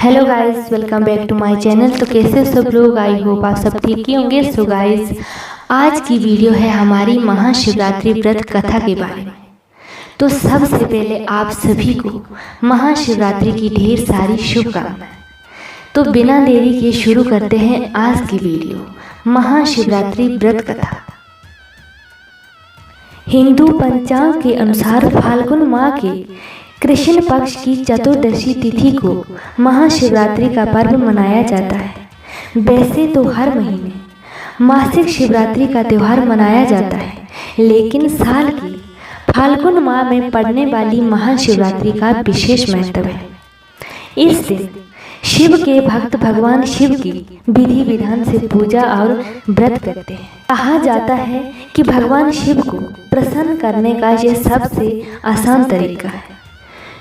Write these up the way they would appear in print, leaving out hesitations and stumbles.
Hello guys, welcome back to my channel. तो कैसे सब लोग, आई होप आप सब ठीक ही होंगे। सो गाइस, आज की वीडियो है हमारी महाशिवरात्रि व्रत कथा के बारे में। तो सबसे पहले आप सभी को महाशिवरात्रि की ढेर सारी शुभकामनाएं। तो बिना देरी के शुरू करते हैं आज की वीडियो, महाशिवरात्रि व्रत कथा। हिंदू पंचांग के अनुसार फाल्गुन माह के कृष्ण पक्ष की चतुर्दशी तिथि को महाशिवरात्रि का पर्व मनाया जाता है। वैसे तो हर महीने मासिक शिवरात्रि का त्यौहार मनाया जाता है, लेकिन साल की फाल्गुन माह में पड़ने वाली महाशिवरात्रि का विशेष महत्व है। इस दिन शिव के भक्त भगवान शिव की विधि विधान से पूजा और व्रत करते हैं। कहा जाता है कि भगवान शिव को प्रसन्न करने का यह सबसे आसान तरीका है।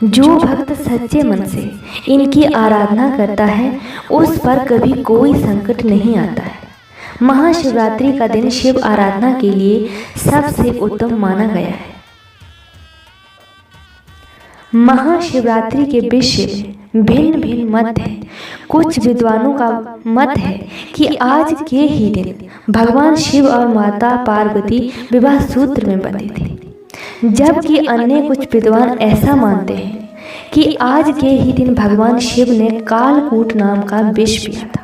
जो भक्त सच्चे मन से इनकी आराधना करता है उस पर कभी कोई संकट नहीं आता है। महाशिवरात्रि का दिन शिव आराधना के लिए सबसे उत्तम माना गया है। महाशिवरात्रि के विषय में भिन्न भिन्न मत है। कुछ विद्वानों का मत है कि आज के ही दिन भगवान शिव और माता पार्वती विवाह सूत्र में बंधे थे, जबकि अन्य कुछ विद्वान ऐसा मानते हैं कि आज के ही दिन भगवान शिव ने कालकूट नाम का विष पिया था,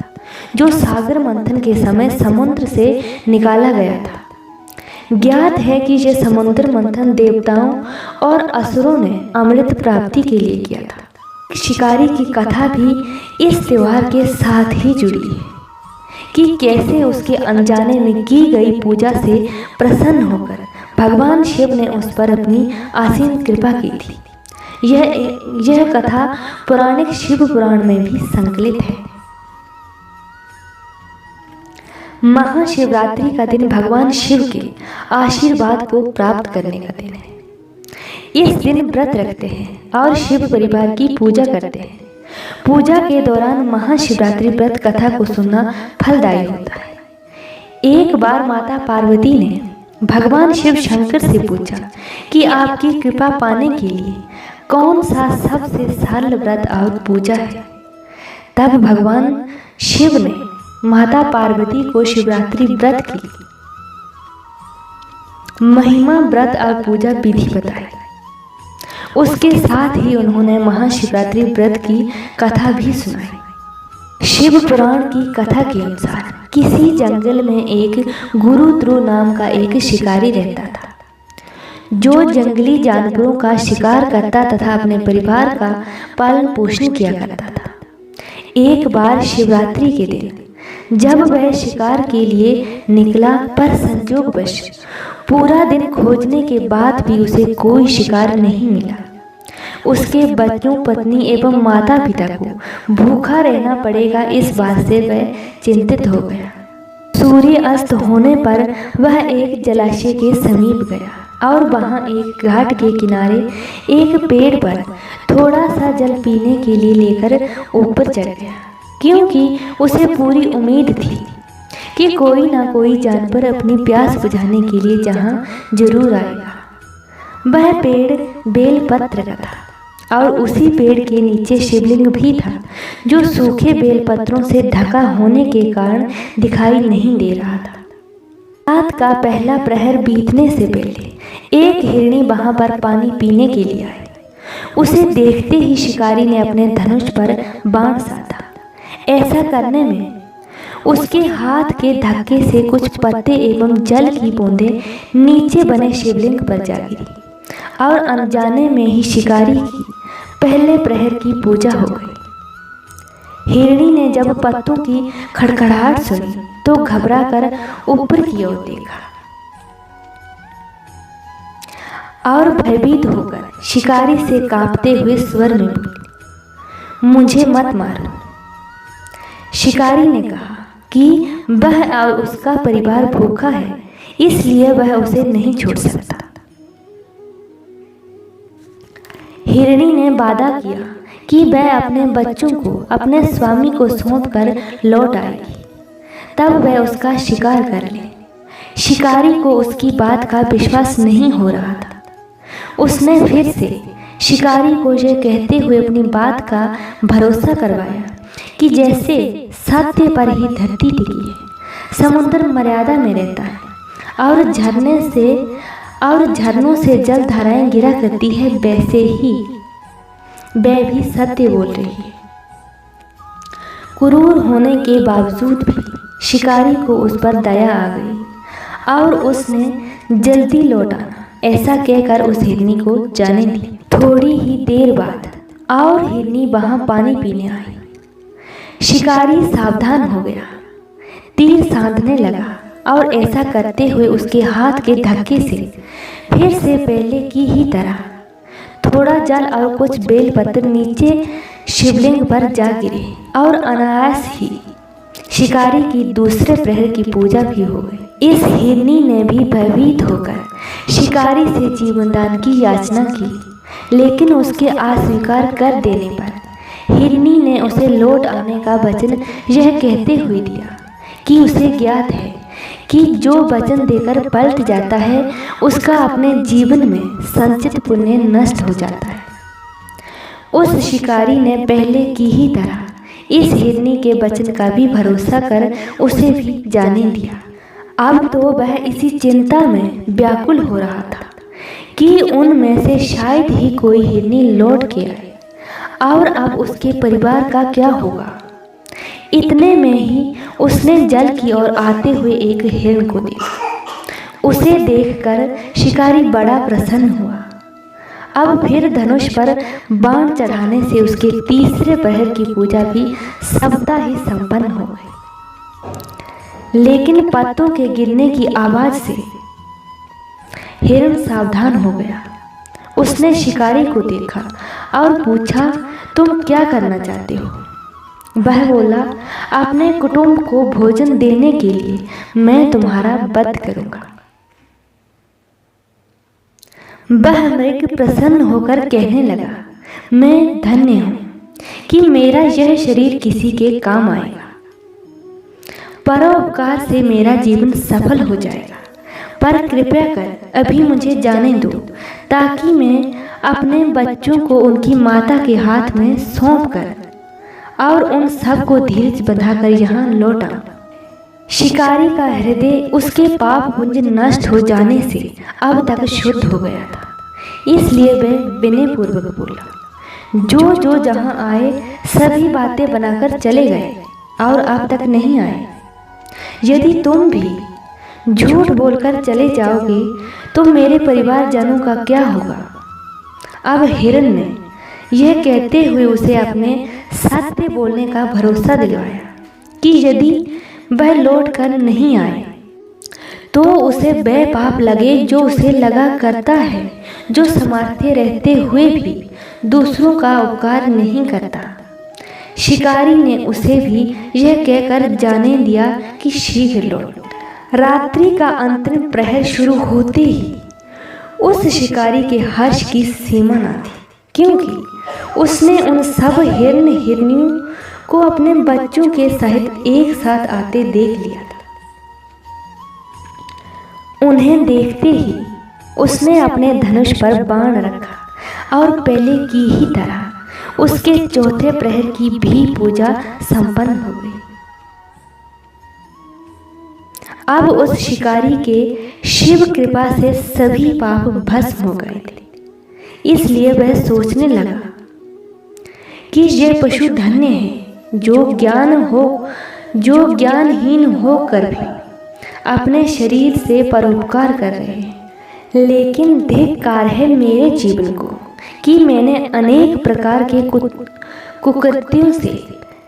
जो सागर मंथन के समय समुद्र से निकाला गया था। ज्ञात है कि यह समुद्र मंथन देवताओं और असुरों ने अमृत प्राप्ति के लिए किया था। शिकारी की कथा भी इस त्योहार के साथ ही जुड़ी है कि कैसे उसके अनजाने में की गई पूजा से प्रसन्न होकर भगवान शिव ने उस पर अपनी असीम कृपा की थी। यह कथा पौराणिक शिव पुराण में भी संकलित है। महाशिवरात्रि का दिन भगवान शिव के आशीर्वाद को प्राप्त करने का दिन है। इस दिन व्रत रखते हैं और शिव परिवार की पूजा करते हैं। पूजा के दौरान महाशिवरात्रि व्रत कथा को सुनना फलदायी होता है। एक बार माता पार्वती ने भगवान शिव शंकर से पूछा कि आपकी कृपा पाने के लिए कौन सा सबसे सरल व्रत और पूजा है। तब भगवान शिव ने माता पार्वती को शिवरात्रि व्रत की महिमा, व्रत और पूजा विधि बताई। उसके साथ ही उन्होंने महाशिवरात्रि व्रत की कथा भी सुनाई। शिव पुराण की कथा के अनुसार किसी जंगल में एक गुरुद्रु नाम का एक शिकारी रहता था, जो जंगली जानवरों का शिकार करता तथा अपने परिवार का पालन पोषण किया करता था। एक बार शिवरात्रि के दिन जब वह शिकार के लिए निकला, पर संजोगवश पूरा दिन खोजने के बाद भी उसे कोई शिकार नहीं मिला। उसके बच्चों, पत्नी एवं माता पिता को भूखा रहना पड़ेगा, इस बात से वह चिंतित हो गया। सूर्य अस्त होने पर वह एक जलाशय के समीप गया और वहां एक घाट के किनारे एक पेड़ पर थोड़ा सा जल पीने के लिए लेकर ऊपर चढ़ गया, क्योंकि उसे पूरी उम्मीद थी कि कोई ना कोई जानवर अपनी प्यास बुझाने के लिए जहां जरूर आएगा। वह पेड़ बेलपत्र का था और उसी पेड़ के नीचे शिवलिंग भी था, जो सूखे बेलपत्रों से ढका होने के कारण दिखाई नहीं दे रहा था। रात का पहला प्रहर बीतने से पहले एक हिरणी वहां पर पानी पीने के लिए आई। उसे देखते ही शिकारी ने अपने धनुष पर बाण साधा। ऐसा करने में उसके हाथ के धक्के से कुछ पत्ते एवं जल की बूंदें नीचे बने शिवलिंग पर जा गिरी और अनजाने में ही शिकारी की पहले प्रहर की पूजा हो गई। हिरणी ने जब पत्तों की खड़खड़ाहट सुनी तो घबराकर ऊपर की ओर देखा और भयभीत होकर शिकारी से कांपते हुए स्वर में बोली, मुझे मत मारो। शिकारी ने कहा कि वह और उसका परिवार भूखा है, इसलिए वह उसे नहीं छोड़ सकता। हिरणी ने वादा किया कि वह अपने बच्चों को अपने स्वामी को सौंपकर लौट आएगी, तब वह उसका शिकार कर ले। शिकारी को उसकी बात का विश्वास नहीं हो रहा था। उसने फिर से शिकारी को यह कहते हुए अपनी बात का भरोसा करवाया कि जैसे सत्य पर ही धरती टिकी है, समुद्र मर्यादा में रहता है और झरनों से जल धाराएं गिरा करती है, वैसे ही वह भी सत्य बोल रही है। क्रूर होने के बावजूद भी शिकारी को उस पर दया आ गई और उसने जल्दी लौट आना ऐसा कहकर उस हिरनी को जाने दी। थोड़ी ही देर बाद और हिरनी वहां पानी पीने आई। शिकारी सावधान हो गया, तीर साधने लगा और ऐसा करते हुए उसके हाथ के धक्के से फिर से पहले की ही तरह थोड़ा जल और कुछ बेलपत्र नीचे शिवलिंग पर जा गिरे और अनायास ही शिकारी की दूसरे प्रहर की पूजा भी हो गई। इस हिरनी ने भी भयभीत होकर शिकारी से जीवनदान की याचना की, लेकिन उसके अस्वीकार कर देने पर हिरनी ने उसे लौट आने का वचन यह कहते हुए दिया कि उसे ज्ञात है कि जो वचन देकर पलट जाता है उसका अपने जीवन में संचित पुण्य नष्ट हो जाता है। उस शिकारी ने पहले की ही तरह इस हिरनी के वचन का भी भरोसा कर उसे भी जाने दिया। अब तो वह इसी चिंता में व्याकुल हो रहा था कि उनमें से शायद ही कोई हिरनी लौट के आए और अब उसके परिवार का क्या होगा। इतने में ही उसने जल की ओर आते हुए एक हिरण को देखा। उसे देखकर शिकारी बड़ा प्रसन्न हुआ। अब फिर धनुष पर बाण चढ़ाने से उसके तीसरे प्रहर की पूजा भी सबता ही संपन्न हो गई। लेकिन पत्तों के गिरने की आवाज से हिरण सावधान हो गया। उसने शिकारी को देखा और पूछा, तुम क्या करना चाहते हो? वह बोला, अपने कुटुंब को भोजन देने के लिए मैं तुम्हारा वध करूंगा। वह मृग प्रसन्न होकर कहने लगा, मैं धन्य हूं कि मेरा यह शरीर किसी के काम आएगा। परोपकार से मेरा जीवन सफल हो जाएगा, पर कृपया कर अभी मुझे जाने दो ताकि मैं अपने बच्चों को उनकी माता के हाथ में सौंप कर और उन सब को धीरज बंधाकर यहाँ लौट आऊं। शिकारी का हृदय उसके पाप पुंज नष्ट हो जाने से अब तक शुद्ध हो गया था, इसलिए वह विनय पूर्वक बोला, जो जहाँ आए सभी बातें बनाकर चले गए और अब तक नहीं आए। यदि तुम भी झूठ बोलकर चले जाओगे तो मेरे परिवारजनों का क्या होगा? अब हिरण ने यह कहते हुए उसे अपने सत्य बोलने का भरोसा दिलवाया कि यदि वह लौट कर नहीं आए तो उसे वह पाप लगे जो उसे लगा करता है, जो सामर्थ्य रहते हुए भी दूसरों का उपकार नहीं करता। शिकारी ने उसे भी यह कहकर जाने दिया कि शीघ्र लौट। रात्रि का अंतिम प्रहर शुरू होते ही उस शिकारी के हर्ष की सीमा न थी, क्योंकि उसने उन सब हिरनियों को अपने बच्चों के सहित एक साथ आते देख लिया था। उन्हें देखते ही उसने अपने धनुष पर बाण रखा और पहले की ही तरह उसके चौथे प्रहर की भी पूजा संपन्न हो गई। अब उस शिकारी के शिव कृपा से सभी पाप भस्म हो गए थे, इसलिए वह सोचने लगा कि यह पशु धन्य है जो ज्ञानहीन होकर भी अपने शरीर से परोपकार कर रहे हैं। लेकिन धिक्कार है मेरे जीवन को कि मैंने अनेक प्रकार के कुकृत्यों से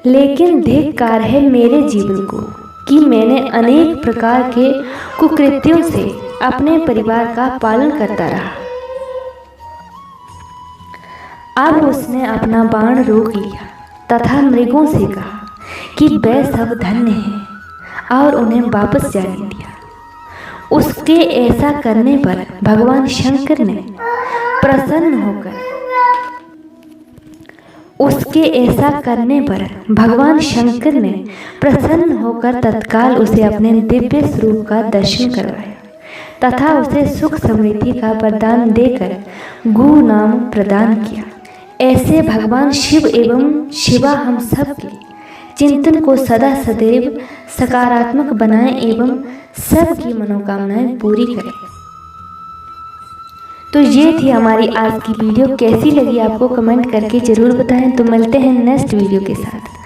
लेकिन धिक्कार है मेरे जीवन को कि मैंने अनेक प्रकार के कुकृत्यों से अपने परिवार का पालन करता रहा। अब उसने अपना बाण रोक लिया तथा मृगों से कहा कि वे सब धन्य हैं और उन्हें वापस जाने दिया। उसके ऐसा करने पर भगवान शंकर ने प्रसन्न होकर तत्काल उसे अपने दिव्य स्वरूप का दर्शन करवाया तथा उसे सुख समृद्धि का वरदान देकर गु नाम प्रदान किया। ऐसे भगवान शिव एवं शिवा हम सब के चिंतन को सदा सदैव सकारात्मक बनाएं एवं सबकी मनोकामनाएं पूरी करें। तो ये थी हमारी आज की वीडियो। कैसी लगी आपको कमेंट करके ज़रूर बताएं। तो मिलते हैं नेक्स्ट वीडियो के साथ।